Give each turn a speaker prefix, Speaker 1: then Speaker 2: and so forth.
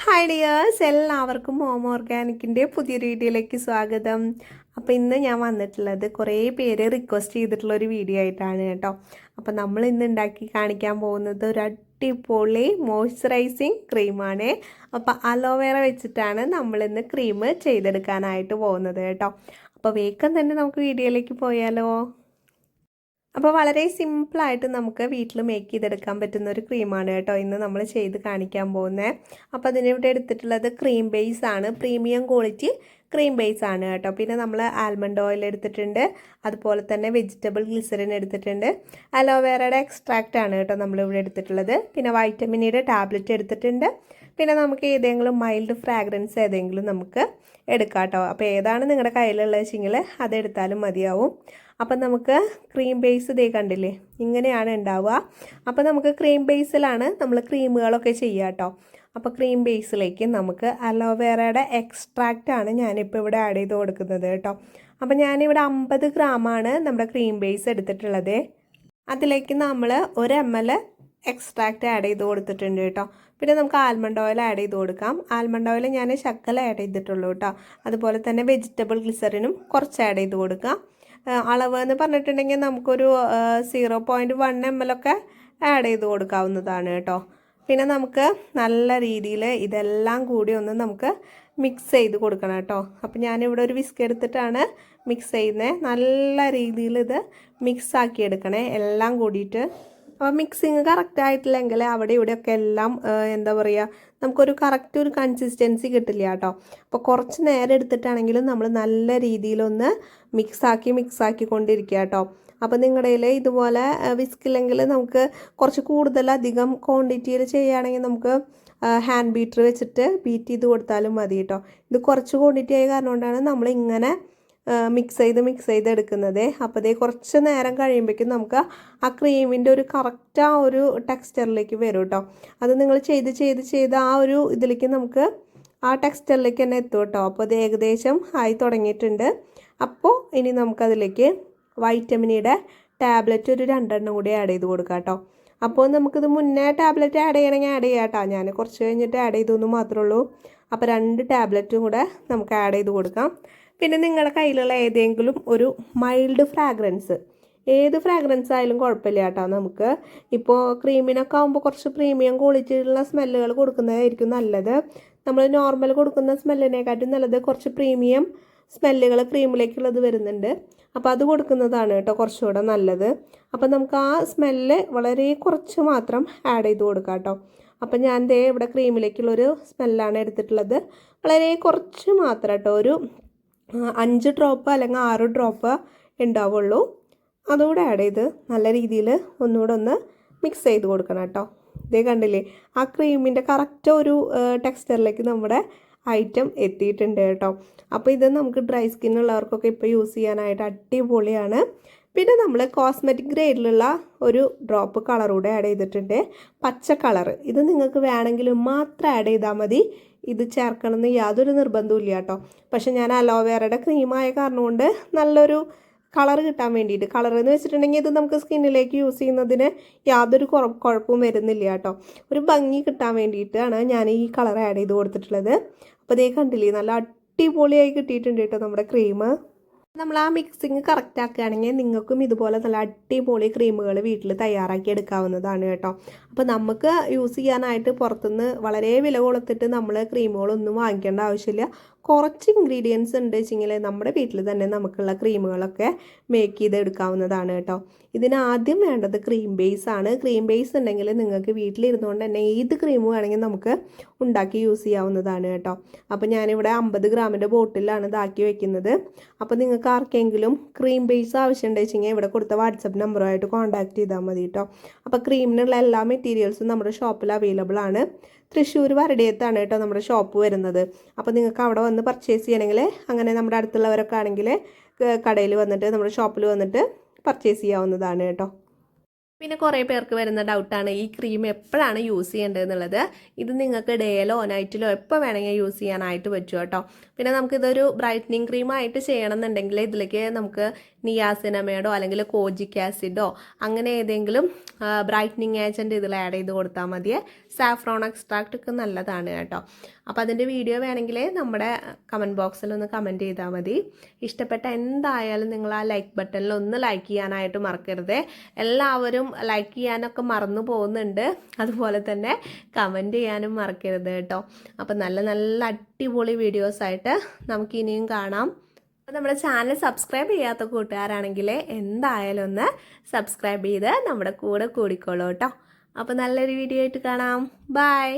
Speaker 1: Hi dears, എല്ലാവർക്കും home ഓർഗാനിക്കിൻ്റെ പുതിയൊരു വീഡിയോയിലേക്ക് സ്വാഗതം. അപ്പോൾ ഇന്ന് ഞാൻ വന്നിട്ടുള്ളത് കുറേ പേര് റിക്വസ്റ്റ് ചെയ്തിട്ടുള്ളൊരു വീഡിയോ ആയിട്ടാണ് കേട്ടോ. അപ്പോൾ നമ്മൾ ഇന്ന് ഉണ്ടാക്കി കാണിക്കാൻ പോകുന്നത് ഒരു അടിപൊളി മോയ്സ്ചറൈസിങ് ക്രീമാണ്. അപ്പോൾ അലോവേറ വെച്ചിട്ടാണ് നമ്മളിന്ന് ക്രീം ചെയ്തെടുക്കാനായിട്ട് പോകുന്നത് കേട്ടോ. അപ്പോൾ വേഗം തന്നെ നമുക്ക് വീഡിയോയിലേക്ക് പോയാലോ. അപ്പോൾ വളരെ സിമ്പിളായിട്ട് നമുക്ക് വീട്ടിൽ മേക്ക് ചെയ്തെടുക്കാൻ പറ്റുന്ന ഒരു ക്രീമാണ് കേട്ടോ ഇന്ന് നമ്മൾ ചെയ്ത് കാണിക്കാൻ പോകുന്നത്. അപ്പോൾ അതിനിവിടെ എടുത്തിട്ടുള്ളത് ക്രീം ബേസ് ആണ്, പ്രീമിയം ക്വാളിറ്റി ക്രീം ബേസ് ആണ് കേട്ടോ. പിന്നെ നമ്മൾ ആൽമണ്ട് ഓയിൽ എടുത്തിട്ടുണ്ട്, അതുപോലെ തന്നെ വെജിറ്റബിൾ ഗ്ലിസറിൻ എടുത്തിട്ടുണ്ട്, അലോവേറയുടെ എക്സ്ട്രാക്റ്റ് ആണ് കേട്ടോ നമ്മളിവിടെ എടുത്തിട്ടുള്ളത്. പിന്നെ വൈറ്റമിൻ ഇയുടെ ടാബ്ലറ്റ് എടുത്തിട്ടുണ്ട്. പിന്നെ നമുക്ക് ഏതെങ്കിലും മൈൽഡ് ഫ്രാഗ്രൻസ് ഏതെങ്കിലും നമുക്ക് എടുക്കാം കേട്ടോ. അപ്പോൾ ഏതാണ് നിങ്ങളുടെ കയ്യിലുള്ളത് വെച്ചെങ്കിൽ അതെടുത്താലും മതിയാവും. അപ്പം നമുക്ക് ക്രീം ബേസ് ഇതേ കണ്ടില്ലേ, ഇങ്ങനെയാണ് ഉണ്ടാവുക. അപ്പോൾ നമുക്ക് ക്രീം ബേസിലാണ് നമ്മൾ ക്രീമുകളൊക്കെ ചെയ്യുക കേട്ടോ. അപ്പോൾ ക്രീം ബേസിലേക്ക് നമുക്ക് അലോവേറയുടെ എക്സ്ട്രാക്റ്റ് ആണ് ഞാനിപ്പോൾ ഇവിടെ ആഡ് ചെയ്ത് കൊടുക്കുന്നത് കേട്ടോ. അപ്പോൾ ഞാനിവിടെ 50 ഗ്രാമാണ് നമ്മുടെ ക്രീം ബേസ് എടുത്തിട്ടുള്ളത്. അതിലേക്ക് നമ്മൾ 1 ml എക്സ്ട്രാക്റ്റ് ആഡ് ചെയ്ത് കൊടുത്തിട്ടുണ്ട് കേട്ടോ. പിന്നെ നമുക്ക് ആൽമണ്ട് ഓയിൽ ആഡ് ചെയ്ത് കൊടുക്കാം. ആൽമണ്ട് ഓയിൽ ഞാൻ ശക്കല ആഡ് ചെയ്തിട്ടുള്ളൂ കേട്ടോ. അതുപോലെ തന്നെ വെജിറ്റബിൾ ഗ്ലിസറിനും കുറച്ച് ആഡ് ചെയ്ത് കൊടുക്കാം. അളവ് എന്ന് പറഞ്ഞിട്ടുണ്ടെങ്കിൽ നമുക്കൊരു 0.1 ml ഒക്കെ ആഡ് ചെയ്ത് കൊടുക്കാവുന്നതാണ് കേട്ടോ. പിന്നെ നമുക്ക് നല്ല രീതിയിൽ ഇതെല്ലാം കൂടി ഒന്ന് നമുക്ക് മിക്സ് ചെയ്ത് കൊടുക്കണം കേട്ടോ. അപ്പോൾ ഞാനിവിടെ ഒരു വിസ്ക് എടുത്തിട്ടാണ് മിക്സ് ചെയ്യുന്നത്. നല്ല രീതിയിൽ ഇത് മിക്സ് ആക്കി എടുക്കണേ എല്ലാം കൂടിയിട്ട്. അപ്പോൾ മിക്സിങ് കറക്റ്റ് ആയിട്ടില്ലെങ്കിൽ അവിടെ ഇവിടെയൊക്കെ എല്ലാം എന്താ പറയുക, നമുക്കൊരു കറക്റ്റ് ഒരു കൺസിസ്റ്റൻസി കിട്ടില്ല കേട്ടോ. അപ്പോൾ കുറച്ച് നേരം എടുത്തിട്ടാണെങ്കിലും നമ്മൾ നല്ല രീതിയിലൊന്ന് മിക്സാക്കി കൊണ്ടിരിക്കുക കേട്ടോ. അപ്പോൾ നിങ്ങളുടെ കയ്യിൽ ഇതുപോലെ വിസ്കില്ലെങ്കിൽ നമുക്ക് കുറച്ച് അധികം ക്വാണ്ടിറ്റിയിൽ ചെയ്യുകയാണെങ്കിൽ നമുക്ക് ഹാൻഡ് ബീറ്റർ വെച്ചിട്ട് ബീറ്റ് ചെയ്ത് കൊടുത്താലും മതി കേട്ടോ. ഇത് കുറച്ച് ക്വാണ്ടിറ്റി ആയ കാരണം കൊണ്ടാണ് നമ്മളിങ്ങനെ മിക്സ് ചെയ്ത് എടുക്കുന്നത്. അപ്പോൾ ഇതേ കുറച്ച് നേരം കഴിയുമ്പോഴേക്കും നമുക്ക് ആ ക്രീമിൻ്റെ ഒരു കറക്റ്റ് ആ ഒരു ടെക്സ്ചറിലേക്ക് വരും കേട്ടോ. അത് നിങ്ങൾ ചെയ്ത് ആ ഒരു ഇതിലേക്ക് നമുക്ക് ആ ടെക്സ്ചറിലേക്ക് തന്നെ എത്തും കേട്ടോ. അപ്പോൾ ഇത് ഏകദേശം ആയി തുടങ്ങിയിട്ടുണ്ട്. അപ്പോൾ ഇനി നമുക്കതിലേക്ക് വൈറ്റമിനിയുടെ ടാബ്ലറ്റ് ഒരു 2 എണ്ണം കൂടി ആഡ് ചെയ്ത് കൊടുക്കാം കേട്ടോ. അപ്പോൾ നമുക്കിത് മുന്നേ ടാബ്ലറ്റ് ആഡ് ചെയ്യണമെങ്കിൽ ആഡ് ചെയ്യാം കേട്ടോ. ഞാൻ കുറച്ച് കഴിഞ്ഞിട്ട് ആഡ് ചെയ്തൊന്നു മാത്രമേ ഉള്ളൂ. അപ്പോൾ 2 ടാബ്ലറ്റും കൂടെ നമുക്ക് ആഡ് ചെയ്ത് കൊടുക്കാം. പിന്നെ നിങ്ങളുടെ കയ്യിലുള്ള ഏതെങ്കിലും ഒരു മൈൽഡ് ഫ്രാഗ്രൻസ്, ഏത് ഫ്രാഗ്രൻസ് ആയാലും കുഴപ്പമില്ല കേട്ടോ. നമുക്ക് ഇപ്പോൾ ക്രീമിനൊക്കെ ആകുമ്പോൾ കുറച്ച് പ്രീമിയം ക്വാളിറ്റിയുള്ള സ്മെല്ലുകൾ കൊടുക്കുന്നതായിരിക്കും നല്ലത്. നമ്മൾ നോർമൽ കൊടുക്കുന്ന സ്മെല്ലിനെക്കാട്ടും നല്ലത് കുറച്ച് പ്രീമിയം സ്മെല്ലുകൾ ക്രീമിലേക്കുള്ളത് വരുന്നുണ്ട്. അപ്പോൾ അത് കൊടുക്കുന്നതാണ് കേട്ടോ കുറച്ചുകൂടെ നല്ലത്. അപ്പോൾ നമുക്ക് ആ സ്മെല്ല് വളരെ കുറച്ച് മാത്രം ആഡ് ചെയ്ത് കൊടുക്കാം കേട്ടോ. അപ്പം ഞാൻ ദേ ഇവിടെ ക്രീമിലേക്കുള്ളൊരു സ്മെല്ലാണ് എടുത്തിട്ടുള്ളത്. വളരെ കുറച്ച് മാത്രം കേട്ടോ, ഒരു 5 ഡ്രോപ്പ് അല്ലെങ്കിൽ 6 ഡ്രോപ്പ് ഉണ്ടാവുള്ളൂ. അതുകൂടെ ആഡ് ചെയ്ത് നല്ല രീതിയിൽ ഒന്നുകൂടെ ഒന്ന് മിക്സ് ചെയ്ത് കൊടുക്കണം കേട്ടോ. ഇതേ കണ്ടില്ലേ, ആ ക്രീമിൻ്റെ കറക്റ്റ് ഒരു ടെക്സ്ചറിലേക്ക് നമ്മുടെ ഐറ്റം എത്തിയിട്ടുണ്ട് കേട്ടോ. അപ്പോൾ ഇത് നമുക്ക് ഡ്രൈ സ്കിന്നുള്ളവർക്കൊക്കെ ഇപ്പോൾ യൂസ് ചെയ്യാനായിട്ട് അടിപൊളിയാണ്. പിന്നെ നമ്മൾ കോസ്മെറ്റിക് ഗ്രേഡിലുള്ള ഒരു ഡ്രോപ്പ് കളർ കൂടെ ആഡ് ചെയ്തിട്ടുണ്ട്, പച്ച കളറ്. ഇത് നിങ്ങൾക്ക് വേണമെങ്കിൽ മാത്രം ആഡ് ചെയ്താൽ മതി, ഇത് ചേർക്കണമെന്ന് യാതൊരു നിർബന്ധവും ഇല്ല കേട്ടോ. പക്ഷെ ഞാൻ അലോവേറയുടെ ക്രീമായ കാരണം കൊണ്ട് നല്ലൊരു കളർ കിട്ടാൻ വേണ്ടിയിട്ട്, കളർ എന്ന് വെച്ചിട്ടുണ്ടെങ്കിൽ ഇത് നമുക്ക് സ്കിന്നിലേക്ക് യൂസ് ചെയ്യുന്നതിന് യാതൊരു കുഴപ്പവും വരുന്നില്ല കേട്ടോ. ഒരു ഭംഗി കിട്ടാൻ വേണ്ടിയിട്ടാണ് ഞാൻ ഈ കളർ ആഡ് ചെയ്ത് കൊടുത്തിട്ടുള്ളത്. അപ്പോൾ ഇതേ കണ്ടില്ലേ, നല്ല അടിപൊളിയായി കിട്ടിയിട്ടുണ്ട് കേട്ടോ നമ്മുടെ ക്രീം. നമ്മൾ ആ മിക്സിങ് കറക്റ്റ് ആക്കുകയാണെങ്കിൽ നിങ്ങൾക്കും ഇതുപോലെ നല്ല അടിപൊളി ക്രീമുകൾ വീട്ടിൽ തയ്യാറാക്കി എടുക്കാവുന്നതാണ് കേട്ടോ. അപ്പോൾ നമുക്ക് യൂസ് ചെയ്യാനായിട്ട് പുറത്തുനിന്ന് വളരെ വില കൊടുത്തിട്ട് നമ്മൾ ക്രീമുകളൊന്നും വാങ്ങിക്കേണ്ട ആവശ്യമില്ല. കുറച്ച് ഇൻഗ്രീഡിയൻസ് ഉണ്ട് വെച്ചെങ്കിൽ നമ്മുടെ വീട്ടിൽ തന്നെ നമുക്കുള്ള ക്രീമുകളൊക്കെ മേക്ക് ചെയ്ത് എടുക്കാവുന്നതാണ് കേട്ടോ. ഇതിനാദ്യം വേണ്ടത് ക്രീം ബേസ് ആണ്. ക്രീം ബേസ് ഉണ്ടെങ്കിൽ നിങ്ങൾക്ക് വീട്ടിലിരുന്നുകൊണ്ട് തന്നെ ഏത് ക്രീം വേണമെങ്കിൽ നമുക്ക് ഉണ്ടാക്കി യൂസ് ചെയ്യാവുന്നതാണ് കേട്ടോ. അപ്പോൾ ഞാനിവിടെ 50 ഗ്രാമിൻ്റെ ബോട്ടിലാണ് ഇതാക്കി വെക്കുന്നത്. അപ്പോൾ നിങ്ങൾക്ക് ആർക്കെങ്കിലും ക്രീം ബേസ് ആവശ്യമുണ്ടെന്ന് വെച്ചെങ്കിൽ ഇവിടെ കൊടുത്ത വാട്സപ്പ് നമ്പറുമായിട്ട് കോൺടാക്ട് ചെയ്താൽ മതി കേട്ടോ. അപ്പോൾ ക്രീമിനുള്ള എല്ലാ മെറ്റീരിയൽസും നമ്മുടെ ഷോപ്പിൽ അവൈലബിൾ ആണ്. തൃശ്ശൂർ വരടിയത്താണ് കേട്ടോ നമ്മുടെ ഷോപ്പ് വരുന്നത്. അപ്പോൾ നിങ്ങൾക്ക് അവിടെ വന്ന് പർച്ചേസ് ചെയ്യണമെങ്കിൽ, അങ്ങനെ നമ്മുടെ അടുത്തുള്ളവരൊക്കെ ആണെങ്കിൽ കടയിൽ വന്നിട്ട് നമ്മുടെ ഷോപ്പിൽ വന്നിട്ട് പർച്ചേസ് ചെയ്യാവുന്നതാണ് കേട്ടോ. പിന്നെ കുറേ പേർക്ക് വരുന്ന ഡൗട്ടാണ് ഈ ക്രീം എപ്പോഴാണ് യൂസ് ചെയ്യേണ്ടതെന്നുള്ളത്. ഇത് നിങ്ങൾക്ക് ഡേയിലോ നൈറ്റിലോ എപ്പോൾ വേണമെങ്കിൽ യൂസ് ചെയ്യാനായിട്ട് പറ്റും കേട്ടോ. പിന്നെ നമുക്കിതൊരു ബ്രൈറ്റനിങ് ക്രീമായിട്ട് ചെയ്യണമെന്നുണ്ടെങ്കിൽ ഇതിലേക്ക് നമുക്ക് നിയാസിനമേഡോ അല്ലെങ്കിൽ കോജിക് ആസിഡോ അങ്ങനെ ഏതെങ്കിലും ബ്രൈറ്റനിങ് ഏജൻറ്റ് ഇതിൽ ആഡ് ചെയ്ത് കൊടുത്താൽ മതിയേ. സാഫ്രോൺ എക്സ്ട്രാക്റ്റ് ഒക്കെ നല്ലതാണ് കേട്ടോ. അപ്പോൾ അതിൻ്റെ വീഡിയോ വേണമെങ്കിൽ നമ്മുടെ കമൻറ്റ് ബോക്സിൽ ഒന്ന് കമൻറ്റ് ചെയ്താൽ മതി. ഇഷ്ടപ്പെട്ട എന്തായാലും നിങ്ങൾ ആ ലൈക്ക് ബട്ടണിൽ ഒന്ന് ലൈക്ക് ചെയ്യാനായിട്ട് മറക്കരുത്. എല്ലാവരും ലൈക്ക് ചെയ്യാനൊക്കെ മറന്നു പോകുന്നുണ്ട്, അതുപോലെ തന്നെ കമൻറ്റ് ചെയ്യാനും മറക്കരുത് കേട്ടോ. അപ്പോൾ നല്ല നല്ല അടിപൊളി വീഡിയോസായിട്ട് നമുക്ക് ഇനിയും കാണാം. അപ്പോൾ നമ്മുടെ ചാനൽ സബ്സ്ക്രൈബ് ചെയ്യാത്ത കൂട്ടുകാരാണെങ്കിൽ എന്തായാലും ഒന്ന് സബ്സ്ക്രൈബ് ചെയ്ത് നമ്മുടെ കൂടെ കൂടിക്കോളൂ കേട്ടോ. അപ്പോൾ നല്ലൊരു വീഡിയോ ആയിട്ട് കാണാം. ബൈ.